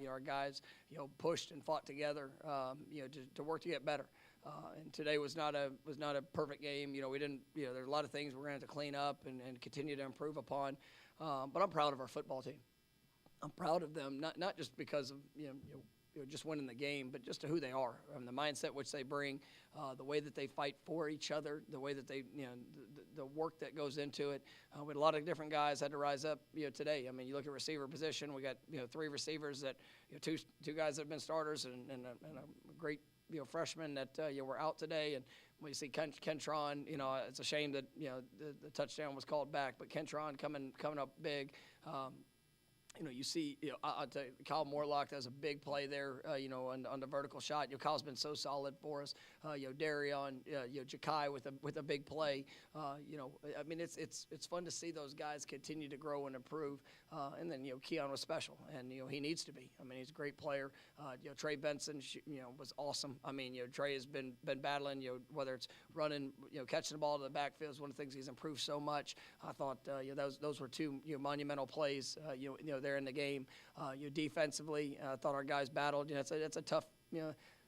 Our guys, pushed and fought together, to work to get better. And today was not a perfect game. We didn't. There's a lot of things we're going to have to clean up and continue to improve upon. But I'm proud of our football team. I'm proud of them, not just because of just winning the game, but just to who they are, the mindset which they bring, the way that they fight for each other, the way that they, the work that goes into it. We had a lot of different guys had to rise up, today. I mean, you look at receiver position, we got, three receivers that, two guys that have been starters and a great, freshman that, were out today. And when you see Kentron, it's a shame that, the touchdown was called back, but Kentron coming up big. You see, I'll tell you, Kyle Morlock does a big play there, on the vertical shot. Kyle's been so solid for us. Darion, Jakai with a big play. I mean, it's fun to see those guys continue to grow and improve. And then, Keon was special, and, he needs to be. I mean, he's a great player. Trey Benson, was awesome. I mean, Trey has been battling, whether it's running, catching the ball to the backfield is one of the things he's improved so much. I thought, those were two, monumental plays, there in the game. Defensively, I thought our guys battled. It's a tough,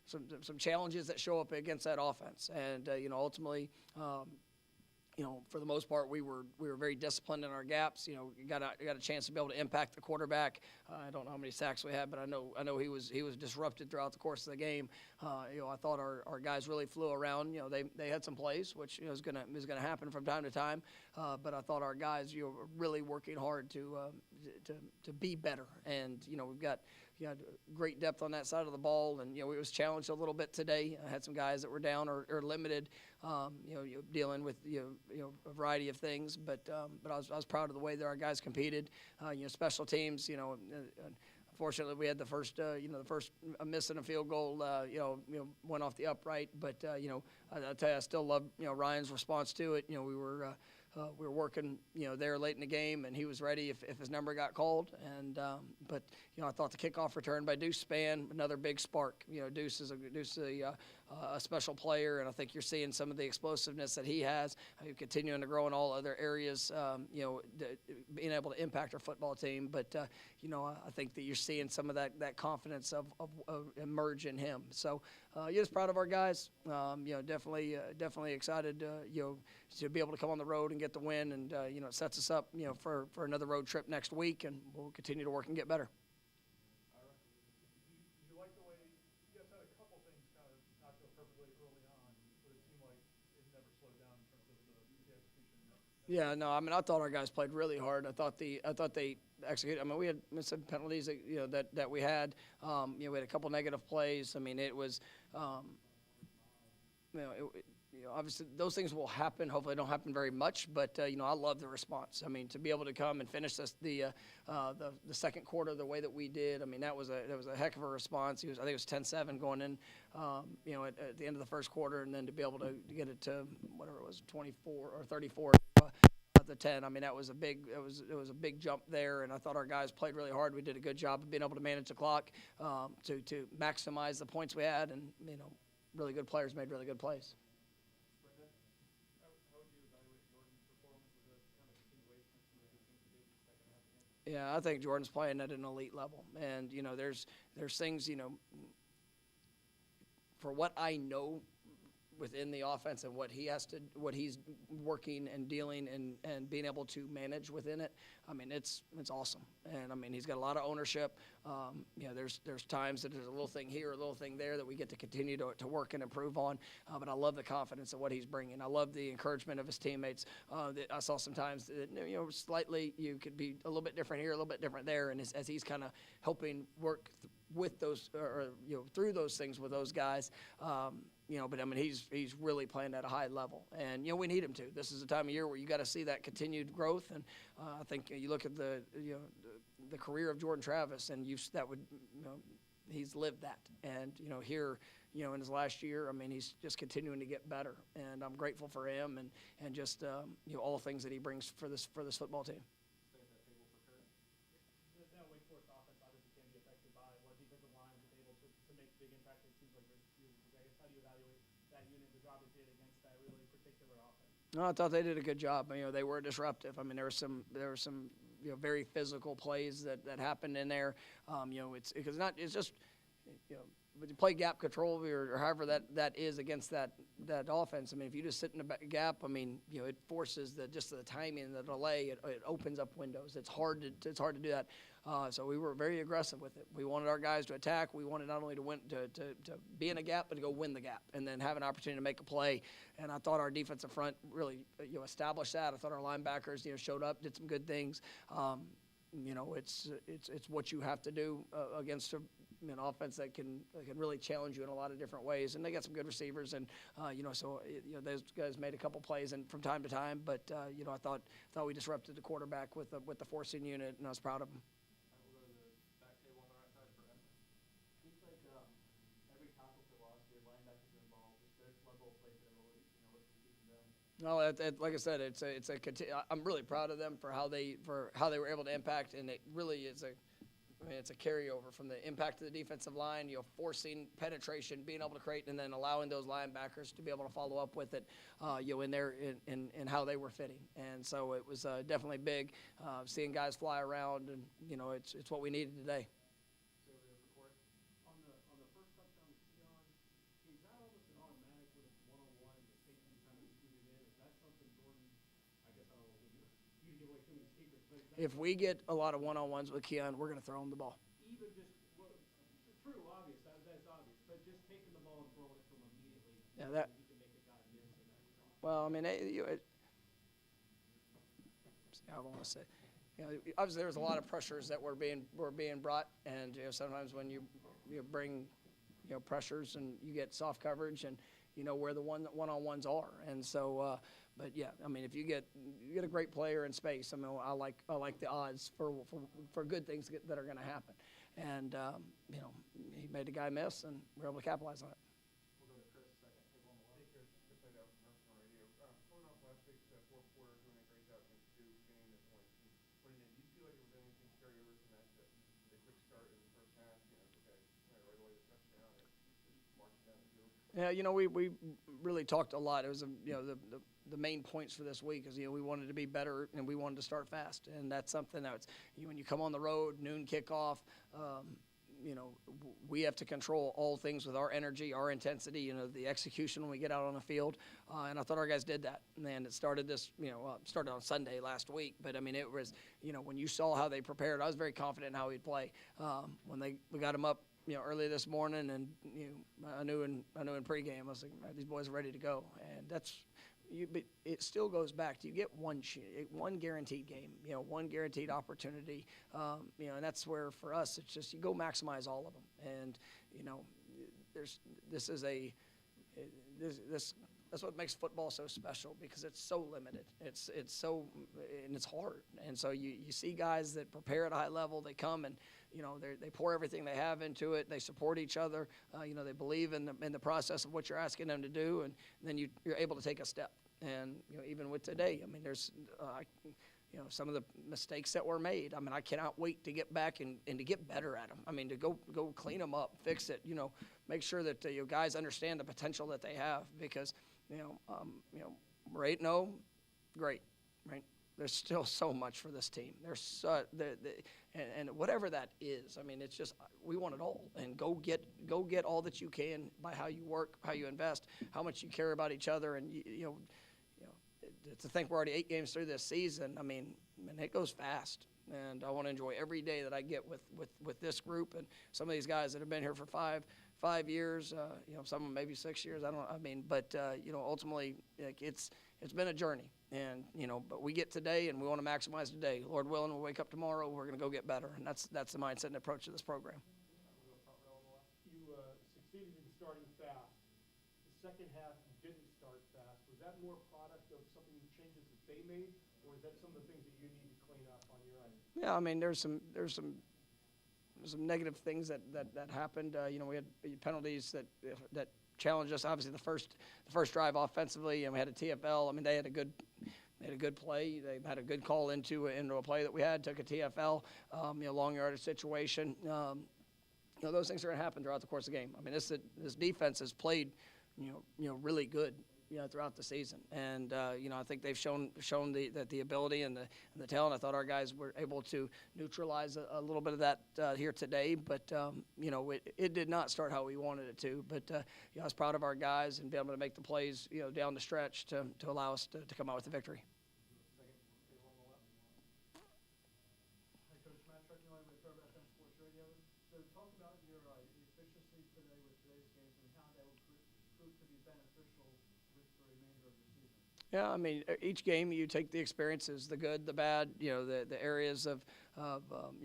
some challenges that show up against that offense. And, ultimately, for the most part, we were very disciplined in our gaps. You got a chance to be able to impact the quarterback. I don't know how many sacks we had, but I know he was disrupted throughout the course of the game. I thought our guys really flew around. They had some plays, which is gonna happen from time to time. But I thought our guys were really working hard to be better. And we've got great depth on that side of the ball, and it was challenged a little bit today. I had some guys that were down or limited, dealing with a variety of things. But I was proud of the way that our guys competed. Special teams. Unfortunately, we had the first miss in a field goal. Went off the upright. But I'll tell you, I still love Ryan's response to it. We were working, there late in the game, and he was ready if his number got called. And but I thought the kickoff return by Deuce Spann, another big spark. Deuce is a special player, and I think you're seeing some of the explosiveness that he has. Continuing to grow in all other areas, being able to impact our football team. But I think that you're seeing some of that confidence of emerge in him. So just proud of our guys. Definitely excited. To be able to come on the road and get the win, and it sets us up, for another road trip next week, and we'll continue to work and get better. You like the way you guys had a couple things kind of not go perfectly early on, but it seemed like it never slowed down in terms of the execution. Yeah, no, I mean, I thought our guys played really hard. I thought they executed. I mean, we had some penalties that we had. We had a couple negative plays. I mean, it was, obviously those things will happen. Hopefully, they don't happen very much. But I love the response. I mean, to be able to come and finish the second quarter the way that we did. I mean, that was a heck of a response. I think it was 10-7 going in. At the end of the first quarter, and then to be able to get it to whatever it was, 24 or 34. The 10. I mean, it was a big jump there, and I thought our guys played really hard. We did a good job of being able to manage the clock, to maximize the points we had, and really good players made really good plays. Brenda, how would you evaluate Jordan's performance? Was it kind of a continuation of some of the good things he did in the second half of the game? Yeah, I think Jordan's playing at an elite level, and there's things for what I know within the offense and what he's working and dealing and being able to manage within it. I mean, it's awesome. And I mean, he's got a lot of ownership. There's times that there's a little thing here, a little thing there that we get to continue to work and improve on. But I love the confidence of what he's bringing. I love the encouragement of his teammates. I saw sometimes that, slightly you could be a little bit different here, a little bit different there. And as he's kind of helping work with those, or through those things with those guys, but I mean, he's really playing at a high level, and we need him to. This is a time of year where you got to see that continued growth, and I think you look at the career of Jordan Travis, and he's lived that, and here, in his last year, I mean, he's just continuing to get better, and I'm grateful for him and just all the things that he brings for this football team. That Wake Forest offense obviously can be affected by what defensive line is able to make big impact. It seems like how do you evaluate that unit, the job it did against that really particular offense? No, I thought they did a good job. They were disruptive. I mean, there were some very physical plays that happened in there. It's just when you play gap control or however that is against that offense. I mean, if you just sit in the gap, I mean, it forces just the timing and the delay. It opens up windows. It's hard to do that. So we were very aggressive with it. We wanted our guys to attack. We wanted not only to win to be in a gap, but to go win the gap and then have an opportunity to make a play. And I thought our defensive front really established that. I thought our linebackers showed up, did some good things. It's what you have to do against an offense that can really challenge you in a lot of different ways, and they got some good receivers, and those guys made a couple plays and from time to time, but I thought we disrupted the quarterback with the forcing unit, and I was proud of them. We'll go to the back table on the right side for Benson. Seems like every tackle for loss, your linebackers are involved. Just their level of play fidelity, what can you see from them? No, like I said, I'm really proud of them for how they were able to impact, and it really is it's a carryover from the impact of the defensive line, forcing penetration, being able to create, and then allowing those linebackers to be able to follow up with it, in how they were fitting. And so it was definitely big, seeing guys fly around, and it's what we needed today. On the first touchdown with Keon, is that almost an automatic when it's one-on-one and the safety kind of screwed it in? Is that something Jordan? I guess I don't know you to give away too many secrets, but If we get a lot of one-on-ones with Keon, we're going to throw him the ball. even just true, obvious. That's obvious. But just taking the ball and throwing it to him immediately, Yeah, he can make a guy miss in that spot. Well, I mean, I don't want to say. Obviously there was a lot of pressures that were being brought, and sometimes when you bring pressures and you get soft coverage and where the one-on-ones are, and so but yeah, I mean, if you get a great player in space, I mean, I like the odds for good things that are going to happen, and he made the guy miss, and we're able to capitalize on it. We'll go to Chris second. Table on the left. Hey, Chris Idell from Herman Radio. Coming off last week's fourth quarter, doing a great job against Duke, getting the points and putting in. Do you feel like there was anything carry over from that, the quick start in the first half? Right away the touchdown, or just marching down the field? Yeah, we really talked a lot. It was the main points for this week is we wanted to be better and we wanted to start fast, and that's something that's when you come on the road, noon kickoff. We have to control all things with our energy, our intensity, the execution when we get out on the field. And I thought our guys did that. And it started started on Sunday last week. But, I mean, it was, when you saw how they prepared, I was very confident in how we'd play. When we got them up, early this morning, and I knew in pregame, I was like, these boys are ready to go. And but it still goes back to you get one guaranteed game, one guaranteed opportunity, and that's where for us it's just you go maximize all of them, and that's what makes football so special because it's so limited. It's so and it's hard, and so you see guys that prepare at a high level. They come and they pour everything they have into it. They support each other. They believe in the process of what you're asking them to do, and then you're able to take a step. And even with today, I mean, there's some of the mistakes that were made. I mean, I cannot wait to get back and to get better at them. I mean, to go clean them up, fix it. Make sure that guys understand the potential that they have because we're 8-0, great, right? There's still so much for this team. There's and whatever that is. I mean, it's just we want it all. And go get all that you can by how you work, how you invest, how much you care about each other, and to think we're already 8 games through this season. I mean, it goes fast. And I want to enjoy every day that I get with this group and some of these guys that have been here for five years. Some of them maybe 6 years. But ultimately, it's been a journey. And but we get today, and we want to maximize today. Lord willing, we'll wake up tomorrow. We're going to go get better, and that's the mindset and approach to this program. You succeeded in starting fast. The second half, you didn't start fast. Was that more product of some of the changes that they made, or is that some of the things that you need to clean up on your end? Yeah, I mean, there's some negative things that happened. We had penalties that challenged us. Obviously, the first drive offensively, and we had a TFL. I mean, they had a good play. They had a good call into a play that we had. Took a TFL, long yardage situation. Those things are going to happen throughout the course of the game. I mean, this defense has played, really good throughout the season. And I think they've shown the ability and the talent. I thought our guys were able to neutralize a little bit of that here today, but it did not start how we wanted it to. But I was proud of our guys and being able to make the plays down the stretch to allow us to come out with the victory. Hi, Coach Matt Trucking with Throwback on Sports Radio. So talk about your efficiency today with today's games and how that will prove to be beneficial with the remainder of the season. Yeah, I mean, each game you take the experiences, the good, the bad, the areas of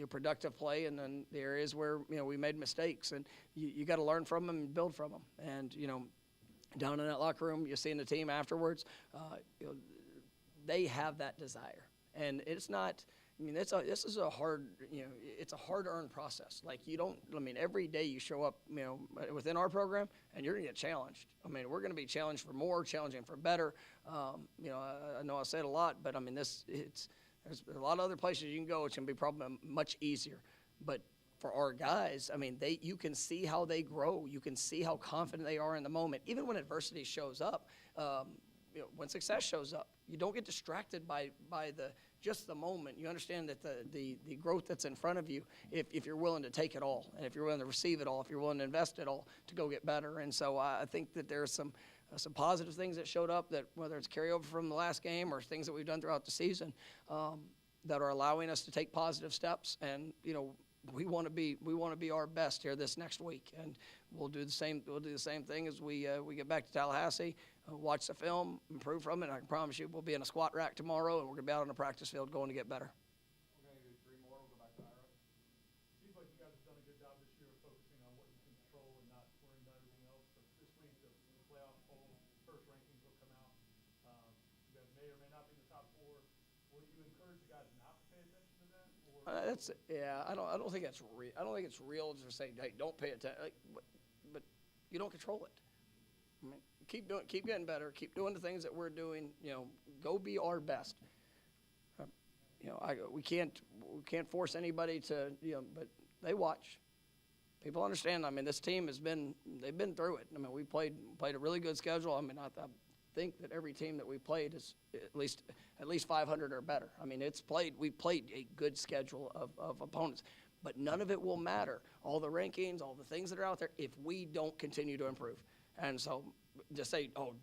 productive play, and then the areas where we made mistakes, and you got to learn from them and build from them. And down in that locker room, you see in the team afterwards, they have that desire, and it's not. I mean, this is a hard, it's a hard-earned process. Like every day you show up, within our program, and you're going to get challenged. I mean, we're going to be challenged for more, challenging for better. I know I say it a lot, but I mean, there's a lot of other places you can go. It's going to be probably much easier. But for our guys, I mean, you can see how they grow. You can see how confident they are in the moment. Even when adversity shows up, when success shows up, you don't get distracted by just the moment. You understand that the growth that's in front of you, if you're willing to take it all, and if you're willing to receive it all, if you're willing to invest it all to go get better. And so I think that there's some positive things that showed up, that whether it's carryover from the last game or things that we've done throughout the season, that are allowing us to take positive steps. And we want to be our best here this next week, and we'll do the same thing as we get back to Tallahassee. Watch the film, improve from it. I can promise you we'll be in a squat rack tomorrow, and we're going to be out on the practice field going to get better. We're going to do 3 more. We'll go back to Ira. Seems like you guys have done a good job this year of focusing on what you can control and not worrying about everything else. But this week, the playoff poll, first rankings will come out. You guys may or may not be in the top 4. Will you encourage the guys not to pay attention to that? I don't think that's real. I don't think it's real to say, hey, don't pay attention. But you don't control it. I mean, keep getting better. Keep doing the things that we're doing. Go be our best. We can't force anybody to. But they watch. People understand. I mean, this team they've been through it. I mean, we played a really good schedule. I mean, I think that every team that we played is at least 500 or better. I mean, we played a good schedule of opponents, but none of it will matter. All the rankings, all the things that are out there, if we don't continue to improve. And so just say, oh,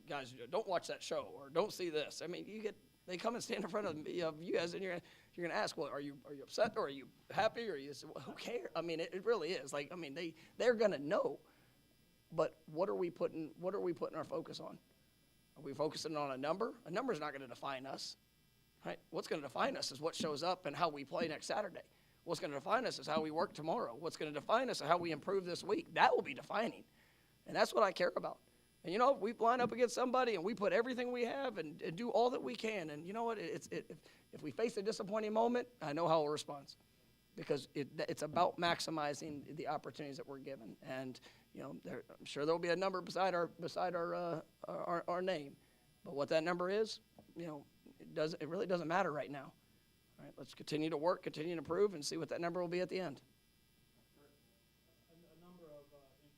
guys, don't watch that show or don't see this. I mean, they come and stand in front of you guys, and you're going to ask, well, are you upset or are you happy, or you say, well, who cares? I mean, it really is. Like, I mean, they're going to know. But what are we putting our focus on? Are we focusing on a number? A number is not going to define us, right? What's going to define us is what shows up and how we play next Saturday. What's going to define us is how we work tomorrow. What's going to define us is how we improve this week. That will be defining. And that's what I care about. And, we line up against somebody and we put everything we have and do all that we can. And you know what? If we face a disappointing moment, I know how we'll respond, because it's about maximizing the opportunities that we're given. And, I'm sure there'll be a number beside our name. But what that number is, it really doesn't matter right now. All right, let's continue to work, continue to improve, and see what that number will be at the end. A number of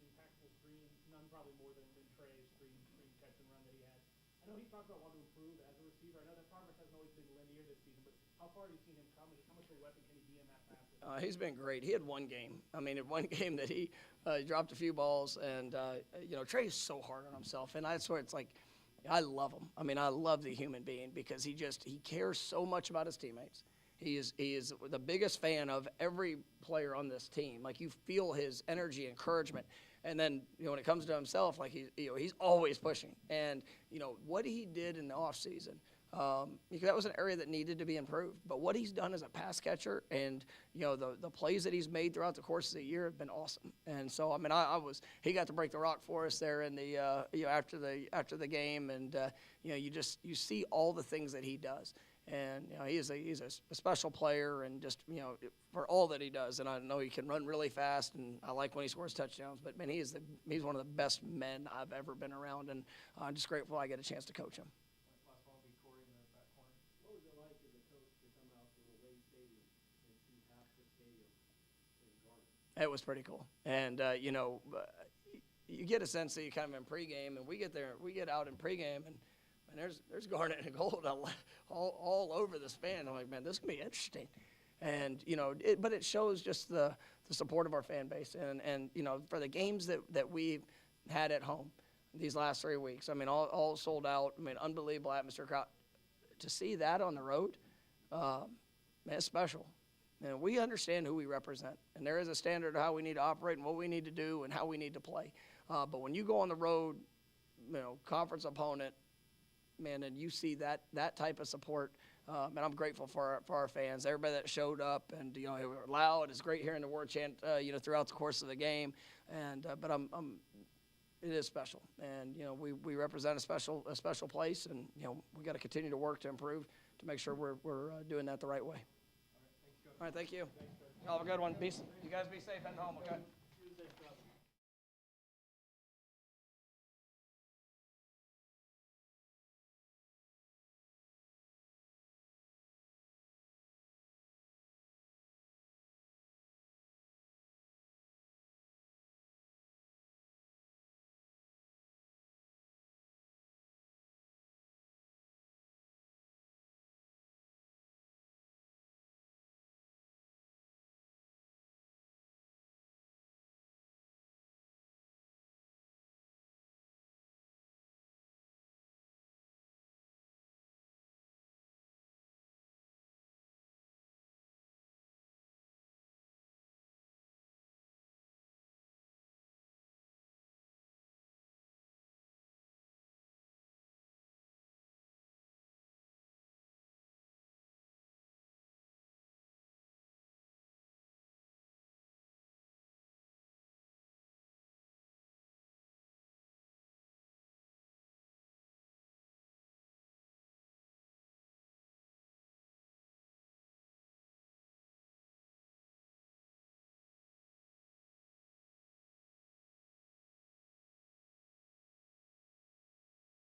impactful screens, none probably more than Trey's screen catch and run that he had. I know he talked about wanting to improve as a receiver. I know that progress hasn't always been linear this season, but how far have you seen him come? How much of a weapon can he be in that facet? He's been great. He had one game. I mean, in one game that he dropped a few balls, and Trey is so hard on himself, and that's where it's like, I love him. I mean, I love the human being, because he cares so much about his teammates. He is the biggest fan of every player on this team. Like, you feel his energy, encouragement, and then when it comes to himself, like he's always pushing. And what he did in the offseason, that was an area that needed to be improved. But what he's done as a pass catcher, and the plays that he's made throughout the course of the year have been awesome. And so I mean, he got to break the rock for us there in the after the game, and you see all the things that he does. And he's a special player, and just for all that he does. And I know he can run really fast, and I like when he scores touchdowns. But man, he's one of the best men I've ever been around, and I'm just grateful I get a chance to coach him. Last ball will be Corey in the back corner. What was it like as a coach to come out to the Wade Stadium and see half the stadium in Garden? It was pretty cool, and you get a sense that you kind of in pregame, and we get out in pregame, and there's garnet and gold all over this fan. I'm like, man, this is gonna be interesting, and but it shows just the support of our fan base, and for the games that we've had at home these last 3 weeks, I mean, all sold out. I mean, unbelievable atmosphere, crowd. To see that on the road, man, it's special. And we understand who we represent, and there is a standard of how we need to operate and what we need to do and how we need to play. But when you go on the road, conference opponent, man, and you see that type of support, and I'm grateful for our fans, everybody that showed up, and they were loud. It's great hearing the word chant, throughout the course of the game, and but it is special, and we represent a special place, and we got to continue to work to improve to make sure we're doing that the right way. All right, thank you. Y'all have a good one. You guys be safe at home, okay?